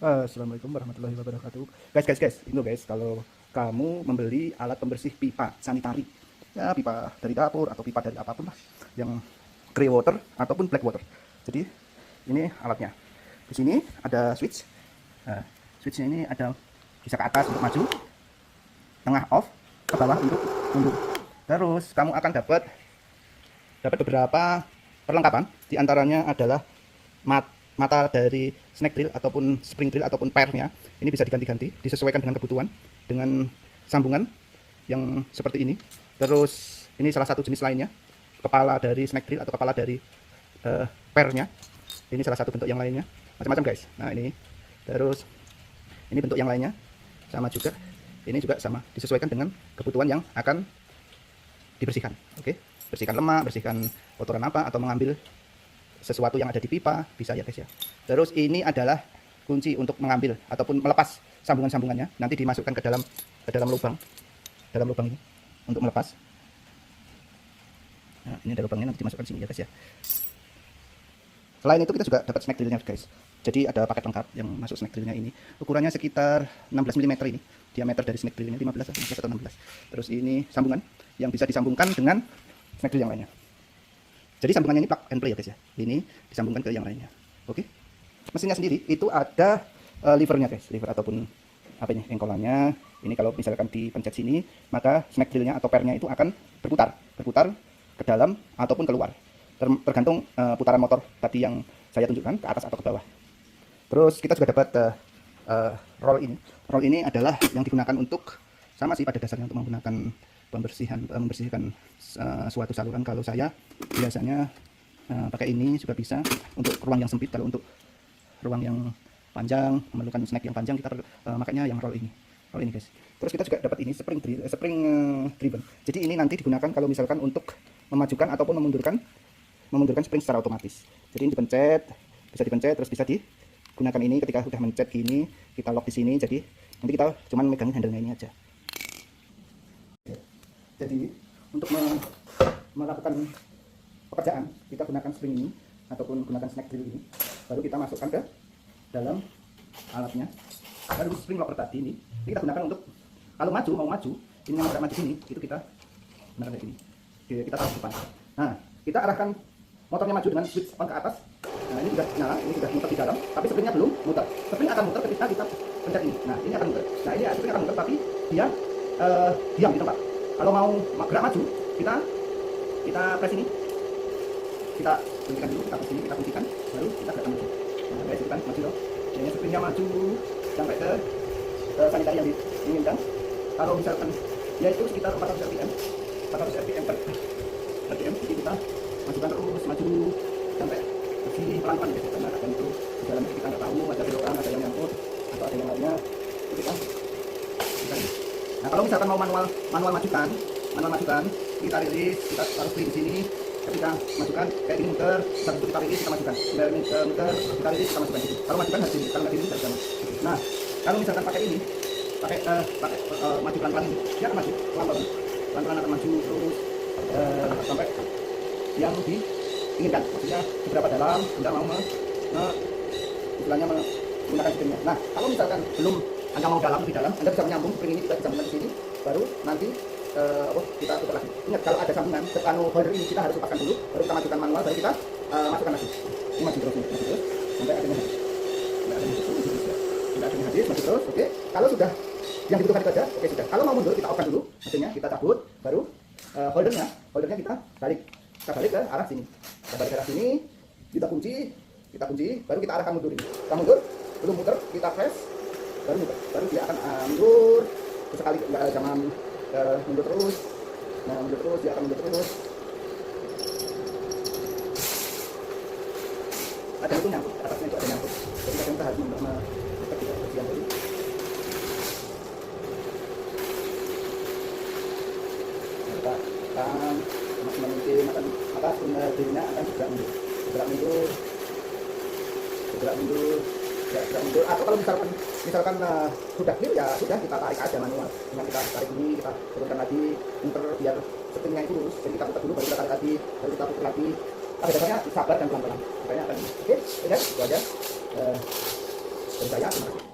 Assalamualaikum warahmatullahi wabarakatuh. Guys, ini loh guys, kalau kamu membeli alat pembersih pipa sanitari, ya pipa dari dapur atau pipa dari apapun lah, yang grey water ataupun black water. Jadi ini alatnya. Di sini ada switch. Nah, switchnya ini ada bisa ke atas untuk maju, tengah off, ke bawah untuk mundur. Terus kamu akan dapat beberapa perlengkapan. Di antaranya adalah mata dari snack drill ataupun spring drill ataupun pairnya. Ini bisa diganti-ganti, disesuaikan dengan kebutuhan, dengan sambungan yang seperti ini. Terus ini salah satu jenis lainnya, kepala dari snack drill atau kepala dari pairnya. Ini salah satu bentuk yang lainnya, macam-macam guys. Nah ini, terus ini bentuk yang lainnya sama juga. Ini juga sama, disesuaikan dengan kebutuhan yang akan dibersihkan. Oke, bersihkan lemak, bersihkan kotoran apa, atau mengambil sesuatu yang ada di pipa, bisa ya guys ya. Terus ini adalah kunci untuk mengambil ataupun melepas sambungan-sambungannya, nanti dimasukkan ke dalam lubang ini untuk melepas. Nah ini ada lubangnya, nanti dimasukkan sini ya guys ya. Selain itu kita juga dapat snack drillnya guys. Jadi ada paket lengkap yang masuk snack drillnya ini. Ukurannya sekitar 16 mm ini. Diameter dari snack drillnya 15 atau 16. Terus ini sambungan yang bisa disambungkan dengan snack drill yang lainnya. Jadi sambungannya ini plug and play ya guys ya. Ini disambungkan ke yang lainnya. Oke. Mesinnya sendiri itu ada levernya guys, lever ataupun apa ini, engkolannya. Ini kalau misalkan dipencet sini, maka snack drillnya atau pairnya itu akan berputar ke dalam ataupun keluar. Tergantung putaran motor tadi yang saya tunjukkan, ke atas atau ke bawah. Terus kita juga dapat roll ini. Roll ini adalah yang digunakan untuk, sama sih pada dasarnya, untuk menggunakan membersihkan suatu saluran. Kalau saya biasanya pakai ini juga bisa untuk ruang yang sempit. Kalau untuk ruang yang panjang, memerlukan snack yang panjang, kita makanya yang roll ini guys. Terus kita juga dapat ini spring driven. Jadi ini nanti digunakan kalau misalkan untuk memajukan ataupun memundurkan spring secara otomatis. Jadi ini bisa dipencet terus bisa digunakan ini. Ketika sudah mencet gini, kita lock di sini. Jadi nanti kita cuman megangin handle-nya ini aja. Jadi untuk melakukan pekerjaan, kita gunakan spring ini ataupun gunakan snack drill ini, baru kita masukkan ke dalam alatnya. Lalu spring locker tadi ini kita gunakan untuk kalau mau maju, ini yang maju sini, itu kita gunakan kayak gini. Kita taruh depan. Nah, kita arahkan motornya maju dengan switch on ke atas. Nah, ini sudah nyala, ini sudah muter di dalam, tapi springnya belum muter. Spring akan muter ketika kita pencet ini. Nah, ini akan muter. Nah, ini spring akan muter, tapi dia diam di tempat. Kalau mau gerak maju, kita press ini, kita kunci dulu, kita kunci, baru kita gerakkan maju. Nah, guys, kita maju loh. Ini springnya maju sampai ke sanitari yang diinginkan. Kalau misalkan ya itu sekitar 400 rpm per rpm, jadi kita masukkan terus maju sampai bersih pelan-pelan ya, karena akan itu di dalamnya kita nggak tahu ada belokan, ada yang nyangkut atau ada yang lainnya. Itu kita. Nah kalau misalkan mau manual majukan, kita rilis, kita taruh spring di sini. Ketika masukkan kayak gini muter, satu kita rilis, kita masukkan. Muter, kita rilis, kita masukkan. Kalau majukan harus ini, kalau nggak ini tidak bisa. Nah kalau misalkan pakai ini, pakai maju pelan-pelan ini, dia akan maju pelan-pelan akan maju terus sampai yang diinginkan. Maksudnya seberapa dalam Anda mau istilahnya menggunakan springnya. Nah kalau misalkan belum Anda mau dalam, Anda bisa menyambung spring ini, kita disambungkan di sini, baru nanti kita putar lagi. Ingat kalau ada sambungan, holder ini kita harus lepaskan dulu, baru kita majukan manual, baru kita masukkan lagi. Ini maju terus sampai akhirnya habis. Maju terus, oke. Kalau sudah yang dibutuhkan itu aja, oke sudah. Kalau mau mundur, kita off-kan dulu mesinnya, kita cabut, baru holdernya kita balik ke arah sini. Kita balik ke arah sini, kita kunci, baru kita arahkan mundur ini. Kita mundur, belum muter, kita press, baru dia akan mundur. Sekali jangan mundur terus. Nah, dia akan mundur terus. Ada itu nyangkut, atasnya itu ada nyangkut. Jadi kita harus kita tidak bersihan dulu. Kita akan maksimal mungkin maka dirinya akan bergerak mundur. Atau kalau misalkan sudah clear ya sudah, kita tarik aja manual. Dengan kita tarik ini, kita turunkan lagi, muter biar springnya itu lurus. Jadi kita putar dulu, baru kita tarik lagi, baru kita putar lagi. Pada dasarnya sabar dan pelan-pelan. Makanya akan oke, itu aja. dari saya.